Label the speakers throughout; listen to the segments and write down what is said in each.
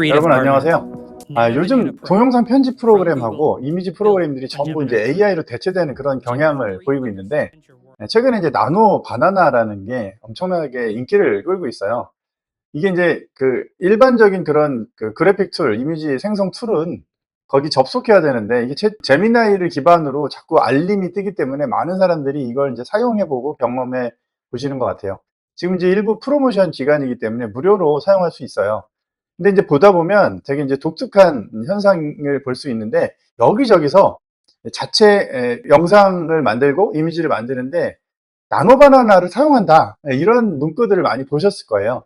Speaker 1: 여러분 안녕하세요. 요즘 동영상 편집 프로그램하고 이미지 프로그램들이 전부 이제 AI로 대체되는 그런 경향을 보이고 있는데, 최근에 이제 나노 바나나라는 게 엄청나게 인기를 끌고 있어요. 이게 이제 그 일반적인 그런 그 그래픽 툴, 이미지 생성 툴은 거기 접속해야 되는데, 이게 제미나이를 기반으로 자꾸 알림이 뜨기 때문에 많은 사람들이 이걸 이제 사용해 보고 경험해 보시는 것 같아요. 지금 이제 일부 프로모션 기간이기 때문에 무료로 사용할 수 있어요. 근데 이제 보다 보면 되게 이제 독특한 현상을 볼 수 있는데, 여기저기서 자체 영상을 만들고 이미지를 만드는데 나노 바나나를 사용한다, 이런 문구들을 많이 보셨을 거예요.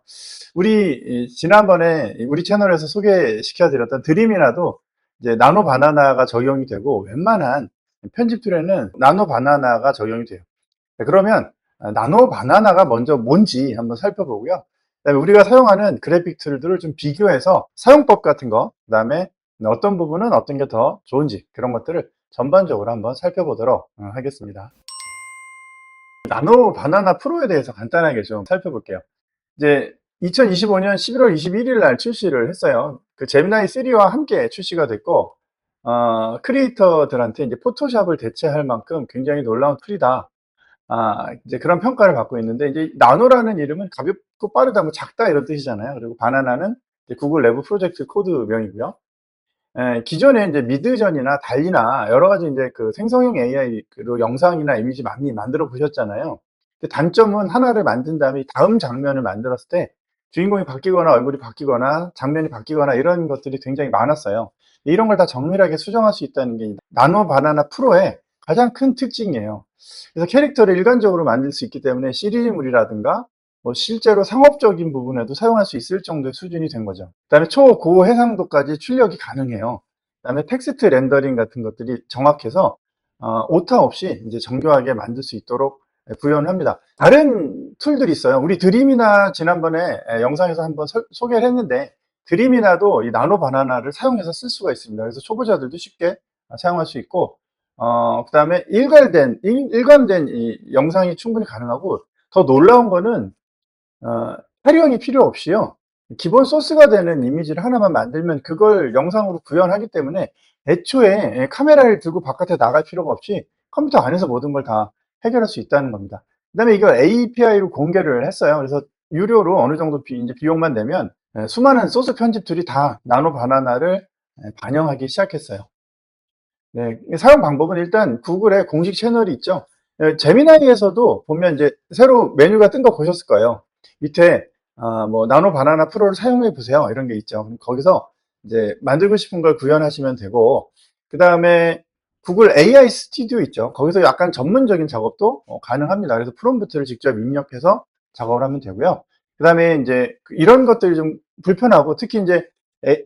Speaker 1: 우리 지난번에 우리 채널에서 소개시켜 드렸던 드림이라도 이제 나노 바나나가 적용이 되고, 웬만한 편집 툴에는 나노 바나나가 적용이 돼요. 그러면 나노 바나나가 먼저 뭔지 한번 살펴보고요. 그다음에 우리가 사용하는 그래픽 툴들을 좀 비교해서 사용법 같은 거, 그다음에 어떤 부분은 어떤 게 더 좋은지, 그런 것들을 전반적으로 한번 살펴보도록 하겠습니다. 나노 바나나 프로에 대해서 간단하게 좀 살펴볼게요. 이제 2025년 11월 21일 날 출시를 했어요. 그 제미나이 3와 함께 출시가 됐고, 크리에이터들한테 이제 포토샵을 대체할 만큼 굉장히 놀라운 툴이다, 이제 그런 평가를 받고 있는데, 이제 나노라는 이름은 가볍고 빠르다, 뭐 작다, 이런 뜻이잖아요. 그리고 바나나는 이제 구글 내부 프로젝트 코드명이고요. 기존에 이제 미드전이나 달리나 여러 가지 이제 그 생성형 AI로 영상이나 이미지 많이 만들어 보셨잖아요. 근데 단점은 하나를 만든 다음에 다음 장면을 만들었을 때 주인공이 바뀌거나 얼굴이 바뀌거나 장면이 바뀌거나 이런 것들이 굉장히 많았어요. 이런 걸 다 정밀하게 수정할 수 있다는 게 나노 바나나 프로의 가장 큰 특징이에요. 그래서 캐릭터를 일관적으로 만들 수 있기 때문에 시리즈물이라든가 뭐 실제로 상업적인 부분에도 사용할 수 있을 정도의 수준이 된 거죠. 그다음에 초고해상도까지 출력이 가능해요. 그다음에 텍스트 렌더링 같은 것들이 정확해서 오타 없이 이제 정교하게 만들 수 있도록 구현을 합니다. 다른 툴들이 있어요. 우리 드림이나 지난번에 영상에서 한번 소개를 했는데, 드림이나도 이 나노 바나나를 사용해서 쓸 수가 있습니다. 그래서 초보자들도 쉽게 사용할 수 있고, 그다음에 일관된 이 영상이 충분히 가능하고, 더 놀라운 거는 촬영이 필요 없이요, 기본 소스가 되는 이미지를 하나만 만들면 그걸 영상으로 구현하기 때문에 애초에 카메라를 들고 바깥에 나갈 필요가 없이 컴퓨터 안에서 모든 걸 다 해결할 수 있다는 겁니다. 그다음에 이걸 API로 공개를 했어요. 그래서 유료로 어느 정도 이제 비용만 내면 수많은 소스 편집들이 다 나노 바나나를 반영하기 시작했어요. 네, 사용 방법은 일단 구글의 공식 채널이 있죠. 제미나이에서도 보면 이제 새로 메뉴가 뜬 거 보셨을 거예요. 밑에 뭐 나노 바나나 프로를 사용해 보세요, 이런 게 있죠. 그럼 거기서 이제 만들고 싶은 걸 구현하시면 되고, 그 다음에 구글 AI 스튜디오 있죠. 거기서 약간 전문적인 작업도 가능합니다. 그래서 프롬프트를 직접 입력해서 작업을 하면 되고요. 그 다음에 이제 이런 것들이 좀 불편하고, 특히 이제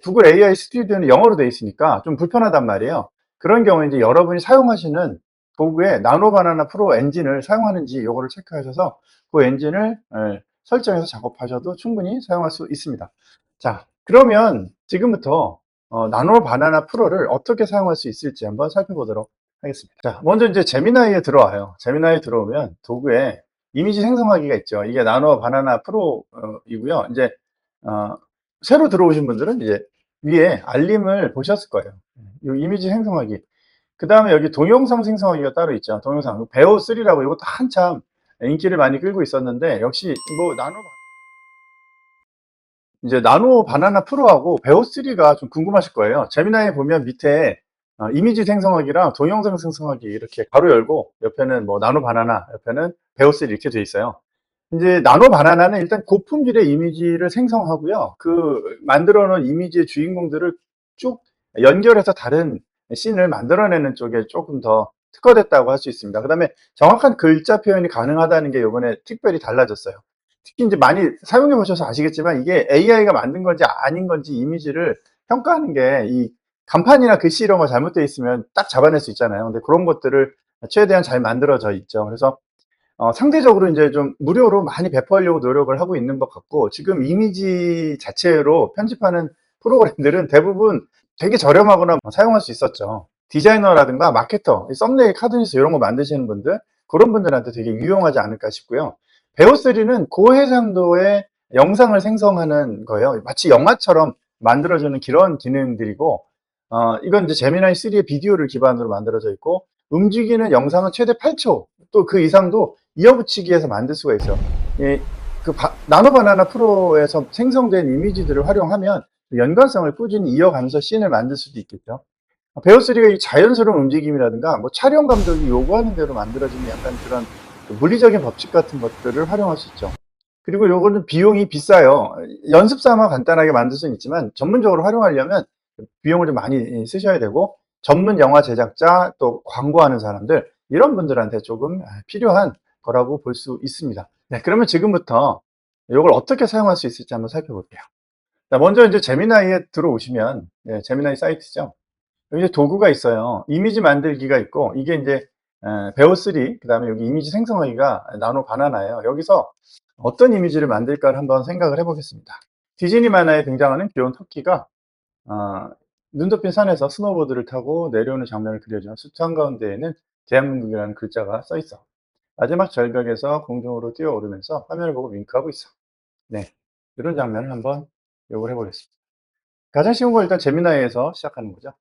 Speaker 1: 구글 AI 스튜디오는 영어로 되어 있으니까 좀 불편하단 말이에요. 그런 경우에 이제 여러분이 사용하시는 도구에 나노 바나나 프로 엔진을 사용하는지 요거를 체크하셔서 그 엔진을 설정해서 작업하셔도 충분히 사용할 수 있습니다. 자, 그러면 지금부터 나노 바나나 프로를 어떻게 사용할 수 있을지 한번 살펴보도록 하겠습니다. 자, 먼저 이제 제미나이에 들어와요. 제미나이에 들어오면 도구에 이미지 생성하기가 있죠. 이게 나노 바나나 프로이고요. 이제 새로 들어오신 분들은 이제 위에 알림을 보셨을 거예요. 이 이미지 생성하기. 그 다음에 여기 동영상 생성하기가 따로 있죠. 동영상. 베어3라고 이것도 한참 인기를 많이 끌고 있었는데, 역시 뭐 이제 나노 바나나 프로하고 베어3가 좀 궁금하실 거예요. 제미나이 보면 밑에 이미지 생성하기랑 동영상 생성하기 이렇게 가로 열고, 옆에는 뭐 나노 바나나, 옆에는 베어3 이렇게 돼 있어요. 이제 나노 바나나는 일단 고품질의 이미지를 생성하고요. 그 만들어 놓은 이미지의 주인공들을 쭉 연결해서 다른 씬을 만들어내는 쪽에 조금 더 특화됐다고 할 수 있습니다. 그 다음에 정확한 글자 표현이 가능하다는 게 이번에 특별히 달라졌어요. 특히 이제 많이 사용해 보셔서 아시겠지만, 이게 AI가 만든 건지 아닌 건지 이미지를 평가하는 게 이 간판이나 글씨 이런 거 잘못되어 있으면 딱 잡아낼 수 있잖아요. 근데 그런 것들을 최대한 잘 만들어져 있죠. 그래서 상대적으로 이제 좀 무료로 많이 배포하려고 노력을 하고 있는 것 같고, 지금 이미지 자체로 편집하는 프로그램들은 대부분 되게 저렴하거나 사용할 수 있었죠. 디자이너라든가 마케터, 썸네일, 카드뉴스 이런 거 만드시는 분들, 그런 분들한테 되게 유용하지 않을까 싶고요. 베어3는 고해상도의 영상을 생성하는 거예요. 마치 영화처럼 만들어주는 그런 기능들이고, 이건 이제 제미나이 3의 비디오를 기반으로 만들어져 있고, 움직이는 영상은 최대 8초, 또 그 이상도 이어붙이기에서 만들 수가 있어요. 예, 나노 바나나 프로에서 생성된 이미지들을 활용하면 연관성을 꾸준히 이어가면서 씬을 만들 수도 있겠죠. 베어3가 이 자연스러운 움직임이라든가 뭐 촬영 감독이 요구하는 대로 만들어지는 약간 그런 그 물리적인 법칙 같은 것들을 활용할 수 있죠. 그리고 요거는 비용이 비싸요. 연습 삼아 간단하게 만들 수는 있지만 전문적으로 활용하려면 비용을 좀 많이 쓰셔야 되고, 전문 영화 제작자 또 광고하는 사람들 이런 분들한테 조금 필요한 거라고 볼 수 있습니다. 네, 그러면 지금부터 이걸 어떻게 사용할 수 있을지 한번 살펴볼게요. 자, 먼저 이제 제미나이에 들어오시면, 네, 제미나이 사이트죠. 여기 도구가 있어요. 이미지 만들기가 있고, 이게 이제 베어3, 그 다음에 여기 이미지 생성하기가 나노 바나나예요. 여기서 어떤 이미지를 만들까를 한번 생각을 해보겠습니다. 디즈니 만화에 등장하는 귀여운 토끼가 어, 눈 덮인 산에서 스노보드를 타고 내려오는 장면을 그려준 숫 한가운데에는 대한민국이라는 글자가 써 있어. 마지막 절벽에서 공중으로 뛰어오르면서 화면을 보고 윙크하고 있어. 네, 이런 장면을 한번 요구를 해보겠습니다. 가장 쉬운 건 일단 제미나이에서 시작하는 거죠.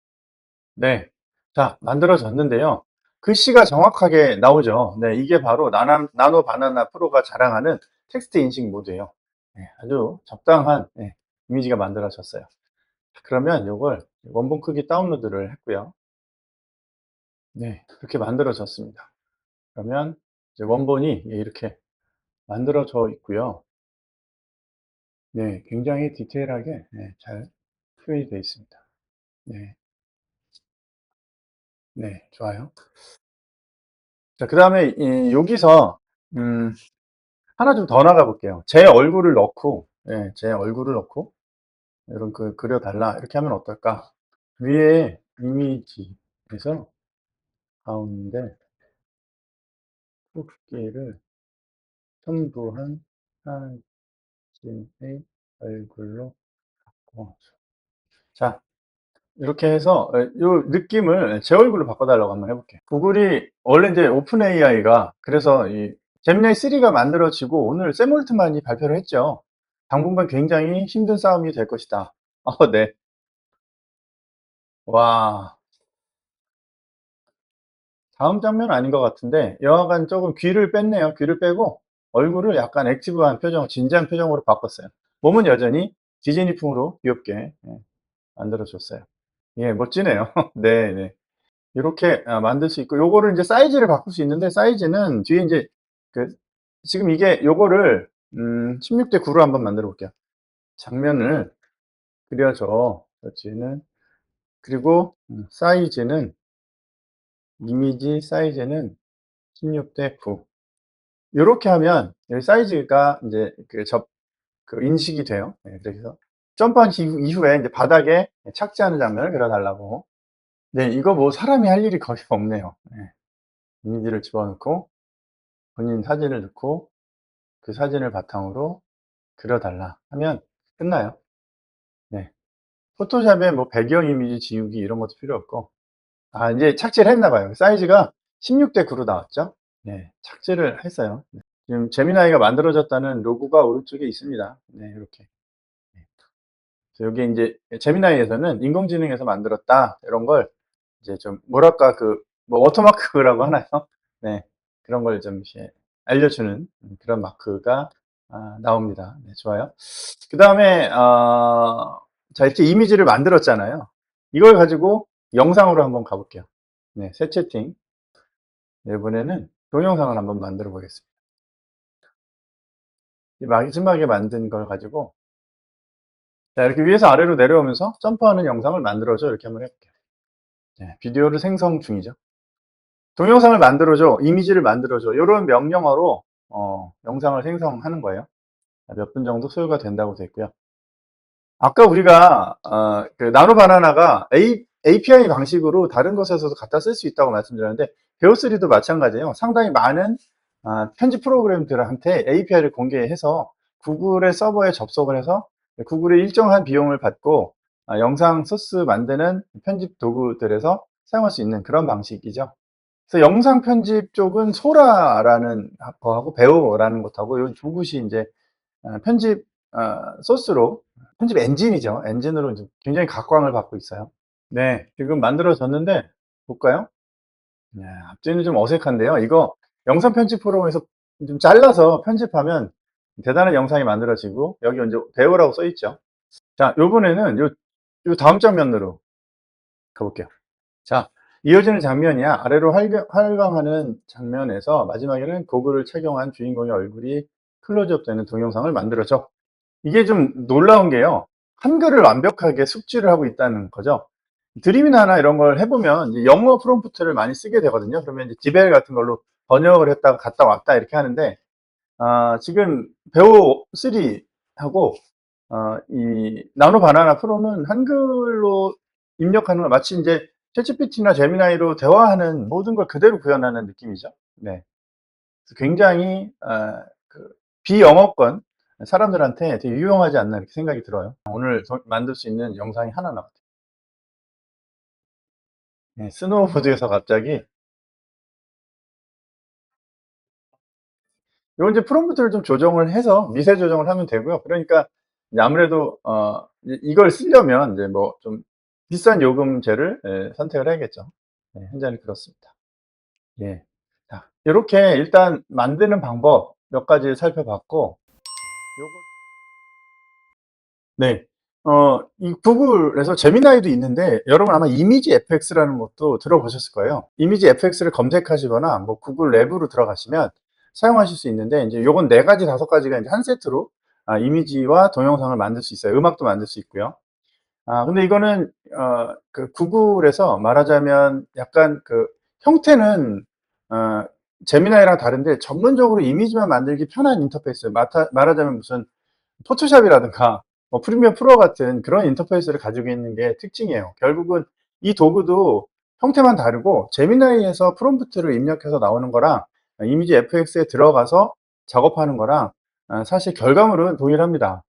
Speaker 1: 네. 자, 만들어졌는데요. 글씨가 정확하게 나오죠. 네, 이게 바로 나노 바나나 프로가 자랑하는 텍스트 인식 모드예요. 네, 아주 적당한, 네, 이미지가 만들어졌어요. 그러면 이걸 원본 크기 다운로드를 했고요. 네, 그렇게 만들어졌습니다. 그러면 이제 원본이 이렇게 만들어져 있고요. 네, 굉장히 디테일하게, 네, 잘 표현이 되어 있습니다. 네, 네, 좋아요. 자, 그 다음에 여기서 하나 좀 더 나가 볼게요. 제 얼굴을 넣고, 예, 제 얼굴을 넣고, 이런 그려달라. 이렇게 하면 어떨까? 위에 이미지에서 가운데 토끼를 첨부한 사진의 얼굴로 바꿔. 자, 이렇게 해서 요 느낌을 제 얼굴로 바꿔달라고 한번 해볼게요. 구글이 원래 이제 오픈 AI가 그래서 이 제미나이 3가 만들어지고 오늘 샘 올트만이 발표를 했죠. 당분간 굉장히 힘든 싸움이 될 것이다. 네. 와, 다음 장면 아닌 것 같은데 여하간 조금 귀를 뺐네요. 귀를 빼고 얼굴을 약간 액티브한 표정, 진지한 표정으로 바꿨어요. 몸은 여전히 디즈니풍으로 귀엽게, 예, 만들어줬어요. 예, 멋지네요. 네, 네. 이렇게 만들 수 있고, 요거를 이제 사이즈를 바꿀 수 있는데, 사이즈는 뒤에 이제 그 지금 이게 요거를 16대 9로 한번 만들어 볼게요. 장면을 그려줘. 그렇지는. 그리고 사이즈는, 이미지 사이즈는 16대 9. 요렇게 하면 여기 사이즈가 이제 인식이 돼요. 네, 그래서 점프한 이후에 이제 바닥에 착지하는 장면을 그려달라고. 네, 이거 뭐 사람이 할 일이 거의 없네요. 네. 이미지를 집어넣고 본인 사진을 넣고 그 사진을 바탕으로 그려달라 하면 끝나요. 네. 포토샵에 뭐 배경 이미지 지우기 이런 것도 필요 없고, 이제 착지를 했나 봐요. 사이즈가 16대 9로 나왔죠. 네, 착지를 했어요. 네. 지금 제미나이가 만들어졌다는 로고가 오른쪽에 있습니다. 네, 이렇게. 여기 이제 제미나이에서는 인공지능에서 만들었다 이런 걸 이제 좀 뭐랄까 뭐 워터마크라고 하나요? 네, 그런 걸 좀 이렇게 알려주는 그런 마크가 나옵니다. 네, 좋아요. 그 다음에 자, 이렇게 이미지를 만들었잖아요. 이걸 가지고 영상으로 한번 가볼게요. 네, 새 채팅. 이번에는 동영상을 한번 만들어 보겠습니다. 이 마지막에 만든 걸 가지고, 자, 이렇게 위에서 아래로 내려오면서 점프하는 영상을 만들어줘. 이렇게 한번 해볼게요. 네, 비디오를 생성 중이죠. 동영상을 만들어줘, 이미지를 만들어줘. 이런 명령어로 영상을 생성하는 거예요. 몇 분 정도 소요가 된다고 됐고요. 아까 우리가 그 나노 바나나가 API 방식으로 다른 것에서도 갖다 쓸 수 있다고 말씀드렸는데, 베어3도 마찬가지예요. 상당히 많은 편집 프로그램들한테 API를 공개해서 구글의 서버에 접속을 해서 구글의 일정한 비용을 받고 영상 소스 만드는 편집 도구들에서 사용할 수 있는 그런 방식이죠. 그래서 영상 편집 쪽은 소라라는 거하고 배우라는 것하고 이 두 곳이 이제 편집 소스로 편집 엔진이죠. 엔진으로 이제 굉장히 각광을 받고 있어요. 네. 지금 만들어졌는데 볼까요? 네. 앞뒤는 좀 어색한데요. 이거 영상 편집 프로그램에서 좀 잘라서 편집하면 대단한 영상이 만들어지고 여기 이제 배우라고 써 있죠. 자, 요번에는 요 다음 장면으로 가 볼게요. 자, 이어지는 장면이야. 아래로 활강하는 장면에서 마지막에는 고글을 착용한 주인공의 얼굴이 클로즈업 되는 동영상을 만들어줘. 이게 좀 놀라운 게요. 한글을 완벽하게 숙지를 하고 있다는 거죠. 드림이나 이런 걸 해보면 이제 영어 프롬프트를 많이 쓰게 되거든요. 그러면 이제 디벨 같은 걸로 번역을 했다가 갔다 왔다 이렇게 하는데, 지금 배우 3하고 이 나노 바나나 프로는 한글로 입력하는 걸 마치 인제 챗GPT나 제미나이로 대화하는 모든 걸 그대로 구현하는 느낌이죠. 네. 그래서 굉장히 그 비영어권 사람들한테 되게 유용하지 않나 이렇게 생각이 들어요. 오늘 만들 수 있는 영상이 하나 남았어요. 네. 스노우보드에서 갑자기 요건 이제 프롬프트를 좀 조정을 해서 미세 조정을 하면 되고요. 그러니까 이제 아무래도 이걸 쓰려면 이제 뭐 좀 비싼 요금제를 선택을 해야겠죠. 네, 현재는 그렇습니다. 예. 자, 요렇게 일단 만드는 방법 몇 가지 살펴봤고, 요거 네. 이 구글에서 제미나이도 있는데 여러분 아마 이미지 FX라는 것도 들어보셨을 거예요. 이미지 FX를 검색하시거나 뭐 구글 랩으로 들어가시면 사용하실 수 있는데 이제 요건 4 가지, 5 가지가 이제 한 세트로 이미지와 동영상을 만들 수 있어요. 음악도 만들 수 있고요. 근데 이거는 그 구글에서 말하자면 약간 그 형태는 어 제미나이랑 다른데 전문적으로 이미지만 만들기 편한 인터페이스, 말하자면 무슨 포토샵이라든가 뭐 프리미어 프로 같은 그런 인터페이스를 가지고 있는 게 특징이에요. 결국은 이 도구도 형태만 다르고 제미나이에서 프롬프트를 입력해서 나오는 거랑 이미지 FX에 들어가서 작업하는 거랑 사실 결과물은 동일합니다.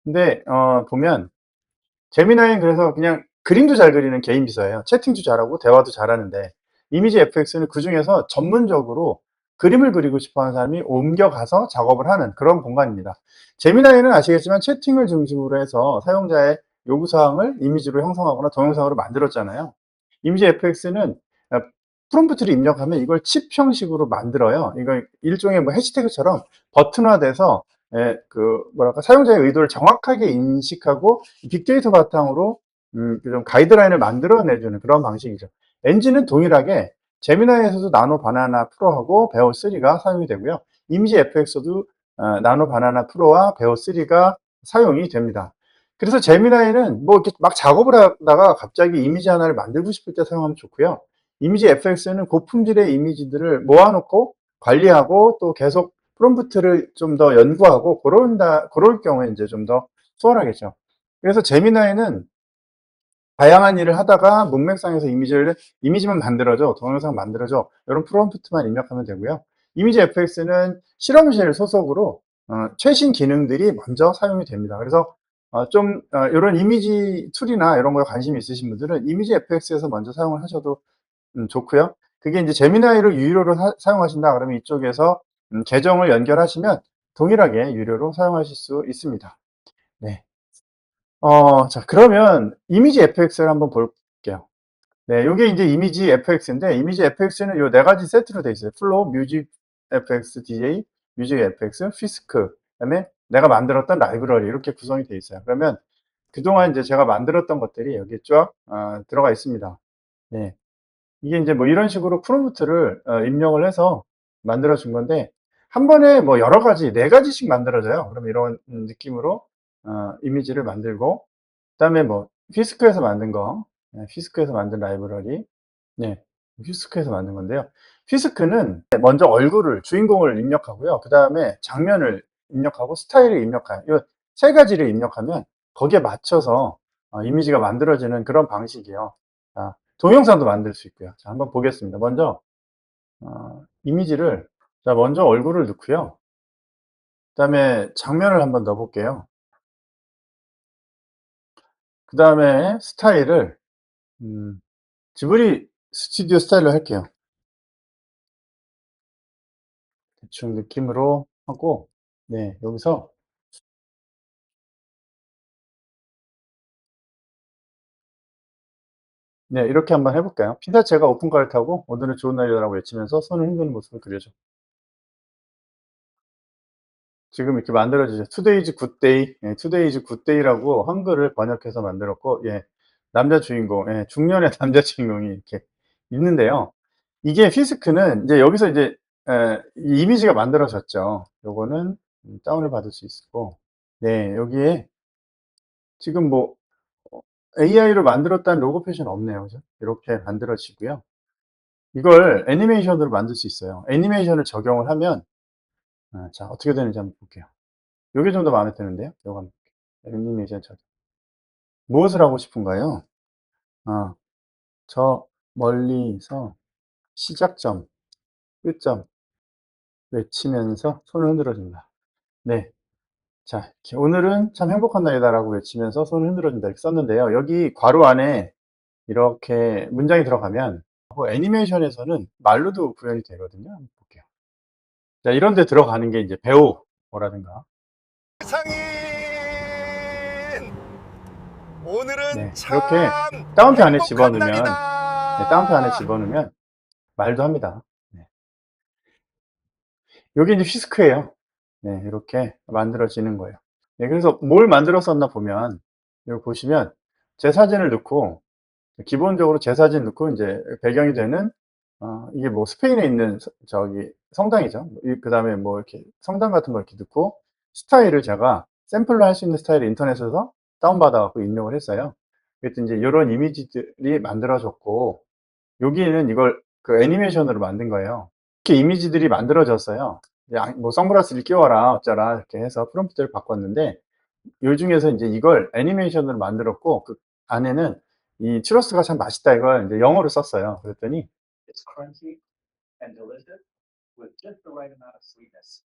Speaker 1: 근데 보면 제미나이는 그래서 그냥 그림도 잘 그리는 개인 비서예요. 채팅도 잘하고 대화도 잘하는데 이미지 FX는 그중에서 전문적으로 그림을 그리고 싶어 하는 사람이 옮겨가서 작업을 하는 그런 공간입니다. 제미나이는 아시겠지만 채팅을 중심으로 해서 사용자의 요구사항을 이미지로 형성하거나 동영상으로 만들었잖아요. 이미지 FX는 프롬프트를 입력하면 이걸 칩 형식으로 만들어요. 이걸 일종의 뭐 해시태그처럼 버튼화돼서 그 뭐랄까 사용자의 의도를 정확하게 인식하고 빅데이터 바탕으로 그런 가이드라인을 만들어 내주는 그런 방식이죠. 엔진은 동일하게 제미나이에서도 나노 바나나 프로하고 베어 3가 사용이 되고요. 이미지 FX도 나노 바나나 프로와 베어 3가 사용이 됩니다. 그래서 제미나이는 뭐 이렇게 막 작업을 하다가 갑자기 이미지 하나를 만들고 싶을 때 사용하면 좋고요. 이미지 FX는 고품질의 이미지들을 모아놓고 관리하고 또 계속 프롬프트를 좀 더 연구하고 고럴 경우에 이제 좀 더 수월하겠죠. 그래서 제미나이는 다양한 일을 하다가 문맥상에서 이미지만 만들어줘, 동영상 만들어줘, 이런 프롬프트만 입력하면 되고요. 이미지 FX는 실험실 소속으로 최신 기능들이 먼저 사용이 됩니다. 그래서 이런 이미지 툴이나 이런 거에 관심이 있으신 분들은 이미지 FX에서 먼저 사용을 하셔도 좋고요. 그게 이제 제미나이를 유료로 사용하신다 그러면 이쪽에서 계정을 연결하시면 동일하게 유료로 사용하실 수 있습니다. 네. 자, 그러면 이미지 FX를 한번 볼게요. 네, 요게 이제 이미지 FX인데, 이미지 FX는 요 4가지 세트로 되어 있어요. 플로우, 뮤직 FX DJ, 뮤직 FX, 피스크, 그다음에 내가 만들었던 라이브러리 이렇게 구성이 되어 있어요. 그러면 그동안 이제 제가 만들었던 것들이 여기에 쫙 들어가 있습니다. 네. 이게 인제 뭐 이런 식으로 프롬프트를 입력을 해서 만들어 준 건데 한 번에 뭐 여러 가지 4 가지씩 만들어져요. 그럼 이런 느낌으로 이미지를 만들고 그다음에 뭐 피스크에서 만든 거, 피스크에서 만든 라이브러리, 네, 피스크에서 만든 건데요. 피스크는 먼저 얼굴을 주인공을 입력하고요. 그다음에 장면을 입력하고 스타일을 입력해요. 요 3 가지를 입력하면 거기에 맞춰서 이미지가 만들어지는 그런 방식이에요. 동영상도 만들 수 있고요. 자, 한번 보겠습니다. 먼저 이미지를 자 먼저 얼굴을 넣고요. 그다음에 장면을 한번 넣어 볼게요. 그다음에 스타일을 음 지브리 스튜디오 스타일로 할게요. 대충 느낌으로 하고 네 여기서 네, 이렇게 한번 해 볼까요? 피사체가 오픈카를 타고 "오늘은 좋은 날이다."라고 외치면서 손을 흔드는 모습을 그려줘. 지금 이렇게 만들어지죠. "투데이즈 굿데이." 예, 투데이즈 굿데이라고 한글을 번역해서 만들었고, 예, 남자 주인공, 예, 중년의 남자 주인공이 이렇게 있는데요. 이게 피스크는 이제 여기서 이제 이 이미지가 만들어졌죠. 요거는 다운을 받을 수 있고, 네, 여기에 지금 뭐 AI로 만들었다는 로고 표시는 없네요. 그죠? 이렇게 만들어지고요. 이걸 애니메이션으로 만들 수 있어요. 애니메이션을 적용을 하면, 자, 어떻게 되는지 한번 볼게요. 요게 좀 더 마음에 드는데요. 요거 한번 볼게요. 애니메이션 적용. 무엇을 하고 싶은가요? 어, 저 멀리서 시작점, 끝점 외치면서 손을 흔들어 준다. 네. 자, 이렇게 "오늘은 참 행복한 날이다."라고 외치면서 손을 흔들어 준다 이렇게 썼는데요. 여기 괄호 안에 이렇게 문장이 들어가면 애니메이션에서는 말로도 구현이 되거든요. 한번 볼게요. 자, 이런 데 들어가는 게 이제 배우라든가.
Speaker 2: 상인 오늘은
Speaker 1: 네,
Speaker 2: 참
Speaker 1: 이렇게 다운표 안에
Speaker 2: 행복한
Speaker 1: 집어넣으면, 네, 다운표 안에
Speaker 2: 날이다.
Speaker 1: 집어넣으면 말도 합니다. 네. 요게 이제 휘스크예요. 네, 이렇게 만들어지는 거예요. 네, 그래서 뭘 만들었었나 보면, 여기 보시면 제 사진을 넣고, 기본적으로 제 사진 넣고 인제 배경이 되는, 이게 뭐 스페인에 있는 저기 성당이죠. 그다음에 뭐 이렇게 성당 같은 걸 이렇게 넣고, 스타일을 제가 샘플로 할 수 있는 스타일을 인터넷에서 다운받아 갖고 입력을 했어요. 그랬더니 인제 요런 이미지들이 만들어졌고, 여기에는 이걸 그 애니메이션으로 만든 거예요. 이렇게 이미지들이 만들어졌어요. 뭐 "선글라스를 끼워라." 어쩌라 이렇게 해서 프롬프트를 바꿨는데, 요 중에서 인제 이걸 애니메이션으로 만들었고, 그 안에는 이 "추러스가 참 맛있다." 이걸 인제 영어로 썼어요. 그랬더니 "It's crunchy and delicious with just the right amount of sweetness."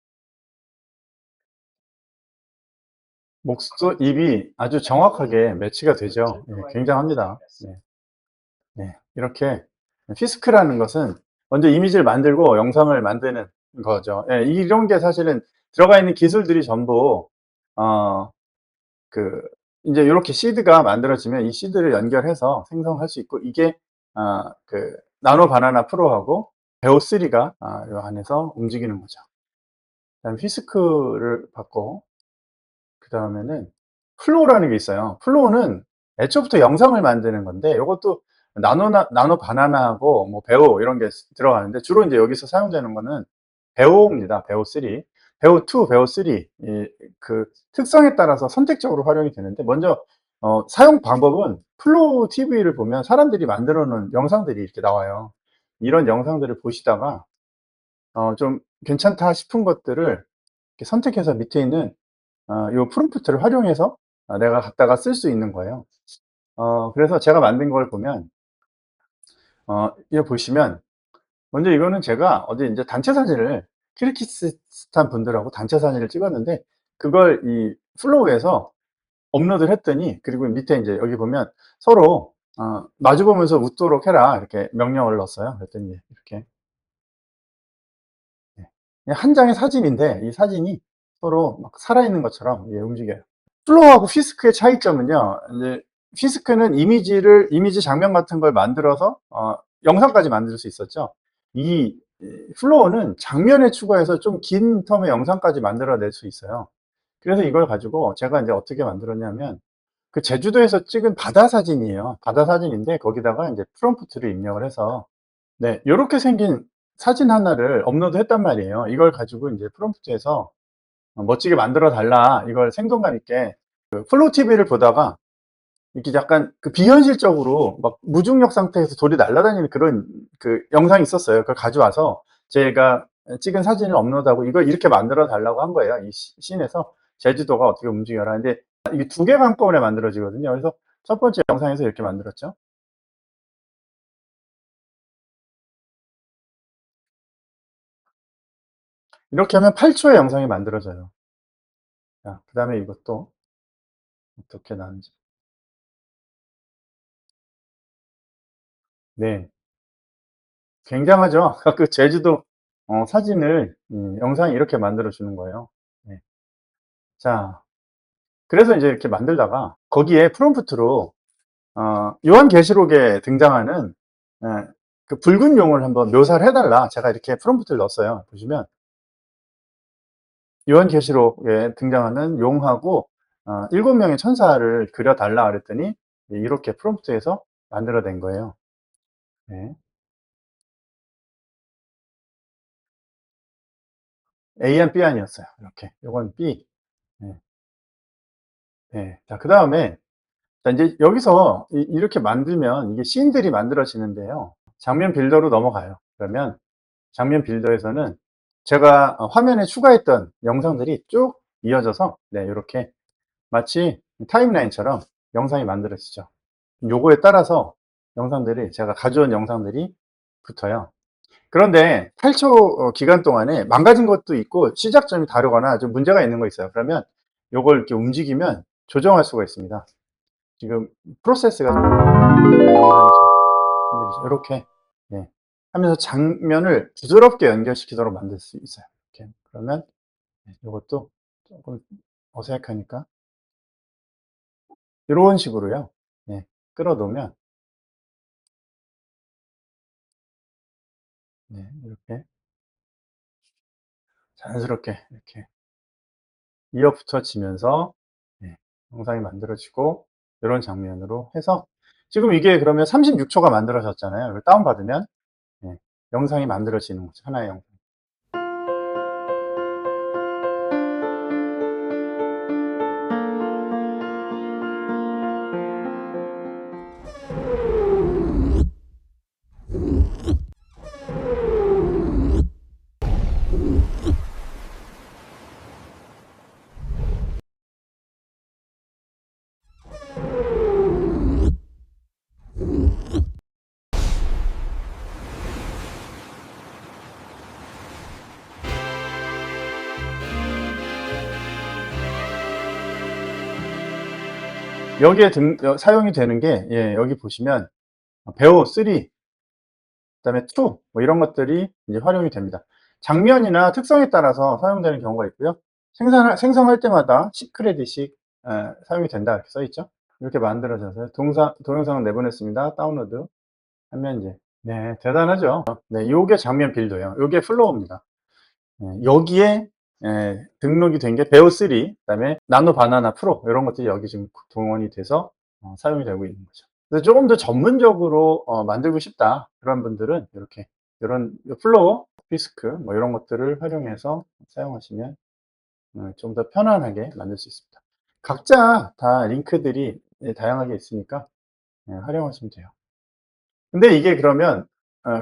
Speaker 1: 목소 입이 아주 정확하게 매치가 되죠. 예, 굉장합니다. 네. 네. 이렇게 피스크라는 것은 먼저 이미지를 만들고 영상을 만드는 거죠. 예, 이런 게 사실은 들어가 있는 기술들이 전부 어 그 인제 요렇게 시드가 만들어지면 이 시드를 연결해서 생성할 수 있고, 이게 그 나노 바나나 프로하고 베오 3가 요 안에서 움직이는 거죠. 그다음에 휘스크를 받고, 그다음에는 플로우라는 게 있어요. 플로우는 애초부터 영상을 만드는 건데, 요것도 나노 바나나하고 뭐 베오 이런 게 들어가는데, 주로 인제 여기서 사용되는 거는 베오입니다. 베오 3. 베오 2, 베오 3, 이 그 특성에 따라서 선택적으로 활용이 되는데, 먼저 사용 방법은 플로우 TV를 보면 사람들이 만들어 놓은 영상들이 이렇게 나와요. 이런 영상들을 보시다가 좀 괜찮다 싶은 것들을 이렇게 선택해서 밑에 있는 요 프롬프트를 활용해서 내가 갖다가 쓸 수 있는 거예요. 그래서 제가 만든 걸 보면, 이거 보시면 먼저 이거는 제가 어제 인제 단체 사진을, 키르기스스탄 분들하고 단체 사진을 찍었는데, 그걸 이 플로우에서 업로드를 했더니, 그리고 밑에 인제 여기 보면 서로 "마주 보면서 웃도록 해라." 이렇게 명령어를 넣었어요. 그랬더니 이렇게, 예, 그냥 한 장의 사진인데 이 사진이 서로 막 살아있는 것처럼, 예, 움직여요. 플로우하고 피스크의 차이점은요, 이제 피스크는 이미지 장면 같은 걸 만들어서 영상까지 만들 수 있었죠. 이 플로우는 장면에 추가해서 좀 긴 텀의 영상까지 만들어 낼 수 있어요. 그래서 이걸 가지고 제가 인제 어떻게 만들었냐면, 그 제주도에서 찍은 바다 사진이에요. 바다 사진인데 거기다가 인제 프롬프트를 입력을 해서, 네, 요렇게 생긴 사진 하나를 업로드했단 말이에요. 이걸 가지고 인제 프롬프트에서 "멋지게 만들어 달라." 이걸 생동감 있게, 그 플로우 TV를 보다가 이렇게 약간 그 비현실적으로 막 무중력 상태에서 돌이 날아다니는 그런 그 영상이 있었어요. 그걸 가져와서 제가 찍은 사진을 업로드하고 이걸 이렇게 만들어 달라고 한 거예요. 이 씬에서 제주도가 어떻게 움직여라. 근데 이게 두 개가 한꺼번에 만들어지거든요. 그래서 첫 번째 영상에서 이렇게 만들었죠. 이렇게 하면 8 초의 영상이 만들어져요. 자, 그다음에 이것도 어떻게 나오는지. 네. 굉장하죠. 그 제주도 사진을, 영상이 이렇게 만들어 주는 거예요. 네. 자, 그래서 인제 이렇게 만들다가 거기에 프롬프트로 요한계시록에 등장하는 예, 그 붉은 용을 한번 묘사를 해달라. 제가 이렇게 프롬프트를 넣었어요. 보시면 요한계시록에 등장하는 용하고 7명의 천사를 그려달라 그랬더니 이렇게 프롬프트에서 만들어낸 거예요. 네. A안 B안이었어요. 이렇게. 요건 B. 네. 네. 자, 그 다음에 자, 이제 여기서 이렇게 만들면 이게 씬들이 만들어지는데요. 장면 빌더로 넘어가요. 그러면 장면 빌더에서는 제가 화면에 추가했던 영상들이 쭉 이어져서 네, 이렇게 마치 타임라인처럼 영상이 만들어지죠. 요거에 따라서 영상들이 제가 가져온 영상들이 붙어요. 그런데 8초 기간 동안에 망가진 것도 있고 시작점이 다르거나 좀 문제가 있는 거 있어요. 그러면 요걸 이렇게 움직이면 조정할 수가 있습니다. 지금 프로세스가 네, 영상이 지금 이렇게 네, 하면서 장면을 부드럽게 연결시키도록 만들 수 있어요. 이렇게 그러면 이것도 조금 어색하니까 이런 식으로요. 네, 끌어놓으면 네, 이렇게 자연스럽게 이렇게 이어붙여지면서 네, 영상이 만들어지고 이런 장면으로 해서 지금 이게 그러면 36초가 만들어졌잖아요. 이걸 다운받으면 네, 영상이 만들어지는 거죠. 하나의 영상. 여기에 사용이 되는 게 예, 여기 보시면 배우 3, 그다음에 2, 뭐 이런 것들이 이제 활용이 됩니다. 장면이나 특성에 따라서 사용되는 경우가 있고요. 생성할 때마다 10크레딧씩 사용이 된다 이렇게 써 있죠. 이렇게 만들어져서 동영상을 내보냈습니다. 다운로드 하면 이제 네, 대단하죠. 네, 요게 장면 빌더예요. 요게 플로우입니다. 네, 여기에 등록이 된 게 베어 3, 그다음에 나노 바나나 프로 이런 것들이 여기 지금 동원이 돼서 사용이 되고 있는 거죠. 그래서 조금 더 전문적으로 만들고 싶다 그런 분들은 이렇게 이런 플로어, 피스크 뭐 이런 것들을 활용해서 사용하시면 좀 더 편안하게 만들 수 있습니다. 각자 다 링크들이 다양하게 있으니까 활용하시면 돼요. 근데 이게 그러면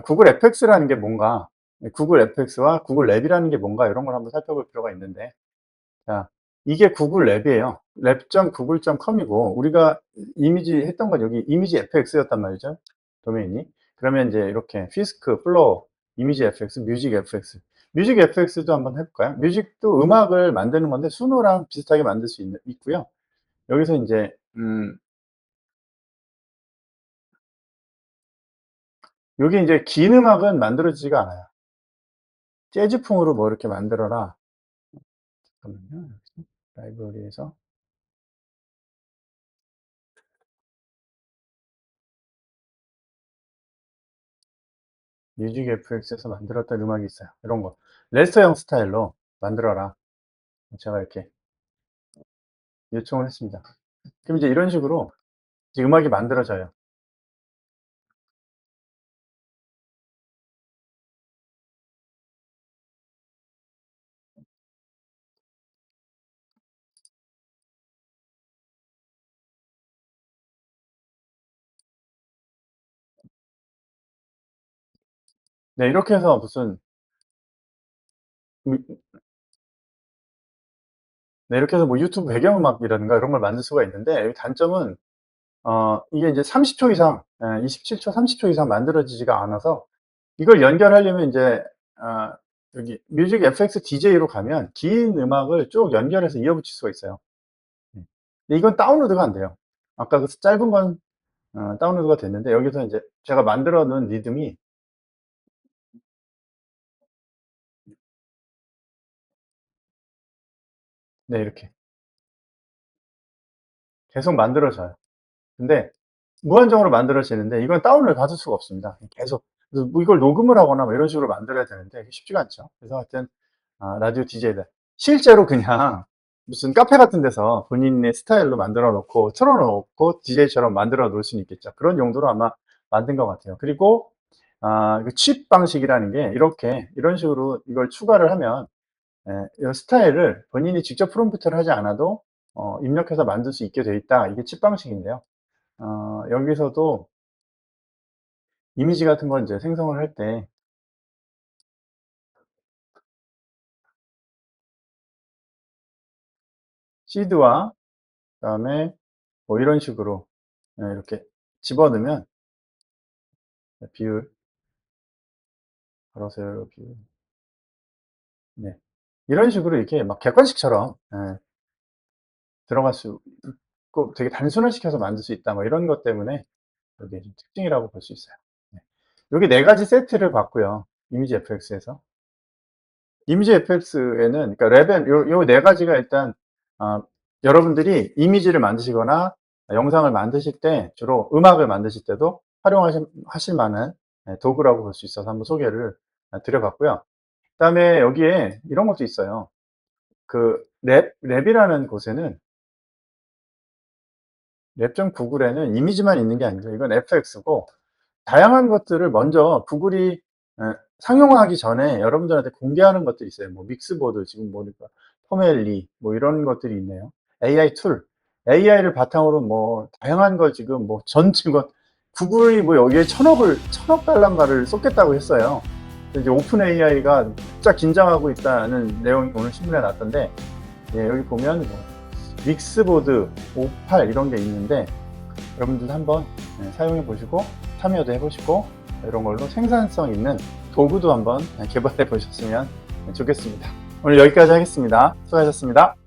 Speaker 1: 구글 FX라는 게 뭔가, 구글 FX와 구글 랩이라는 게 뭔가 이런 걸 한번 살펴볼 필요가 있는데 자, 이게 구글 랩이에요. 랩.google.com이고 우리가 이미지 했던 건 여기 이미지 FX였단 말이죠. 도메인이. 그러면 이제 이렇게 피스크, 플로어, 이미지 FX, 뮤직 FX. 뮤직 FX도 한번 해볼까요? 뮤직도 음악을 만드는 건데 수노랑 비슷하게 만들 수 있고요. 여기서 이제 여기 이제 긴 음악은 만들어지지가 않아요. 재즈풍으로 뭐 이렇게 만들어라. 잠깐만요. 라이브러리에서 뮤직 FX에서 만들었던 음악이 있어요. 이런 거. 레스터 형 스타일로 만들어라. 제가 이렇게 요청을 했습니다. 그럼 이제 이런 식으로 이제 음악이 만들어져요. 네, 이렇게 해서 무슨 음, 네, 이렇게 해서 뭐 유튜브 배경음악이라든가 이런 걸 만들 수가 있는데 여기 단점은 이게 이제 30초 이상, 27초, 30초 이상 만들어지지가 않아서 이걸 연결하려면 이제 어, 여기 뮤직 FX DJ로 가면 긴 음악을 쭉 연결해서 이어붙일 수가 있어요. 근데 이건 다운로드가 안 돼요. 아까 그 짧은 건 다운로드가 됐는데 여기서 이제 제가 만들어 놓은 리듬이 네, 이렇게 계속 만들어져요. 근데 무한정으로 만들어지는데 이건 다운을 받을 수가 없습니다. 계속. 그래서 뭐 이걸 녹음을 하거나 뭐 이런 식으로 만들어야 되는데 쉽지가 않죠. 그래서 하여튼 라디오 DJ들 실제로 그냥 무슨 카페 같은 데서 본인의 스타일로 만들어 놓고 틀어 놓고 DJ처럼 만들어 놓을 수는 있겠죠. 그런 용도로 아마 만든 것 같아요. 그리고 그 칩 방식이라는 게 이렇게 이런 식으로 이걸 추가를 하면 이 스타일을 본인이 직접 프롬프트를 하지 않아도 입력해서 만들 수 있게 돼 있다. 이게 칩 방식인데요. 여기서도 이미지 같은 걸 이제 생성을 할 때 시드와 그다음에 뭐 이런 식으로 이렇게 집어넣으면 비율 걸어 세로 비율 네. 이런 식으로 이렇게 막 객관식처럼 들어갈 수 있고 되게 단순화시켜서 만들 수 있다. 뭐 이런 것 때문에 이게 좀 특징이라고 볼 수 있어요. 네. 요게 4가지 세트를 봤고요. 이미지 FX에서. 이미지 FX에는 그러니까 랩앤 요 4가지가 일단 여러분들이 이미지를 만드시거나 영상을 만드실 때 주로 음악을 만드실 때도 하실 만한 도구라고 볼 수 있어서 한번 소개를 드려 봤고요. 그다음에 여기에 이런 것도 있어요. 그 랩이라는 곳에는 랩.구글에는 이미지만 있는 게 아니고 이건 FX고 다양한 것들을 먼저 구글이 상용화하기 전에 여러분들한테 공개하는 것들이 있어요. 뭐 믹스보드 지금 보니까 포멜리 뭐 이런 것들이 있네요. AI 툴, AI를 바탕으로 뭐 다양한 걸 지금 뭐 전 직원 구글이 뭐 여기에 천억 달러인가를 쏟겠다고 했어요. 이제 오픈 AI가 진짜 긴장하고 있다는 내용이 오늘 신문에 났던데 여기 보면 뭐 믹스보드 58 이런 게 있는데 여러분들 한번 사용해 보시고 참여도 해 보시고 이런 걸로 생산성 있는 도구도 한번 개발해 보셨으면 좋겠습니다. 오늘 여기까지 하겠습니다. 수고하셨습니다.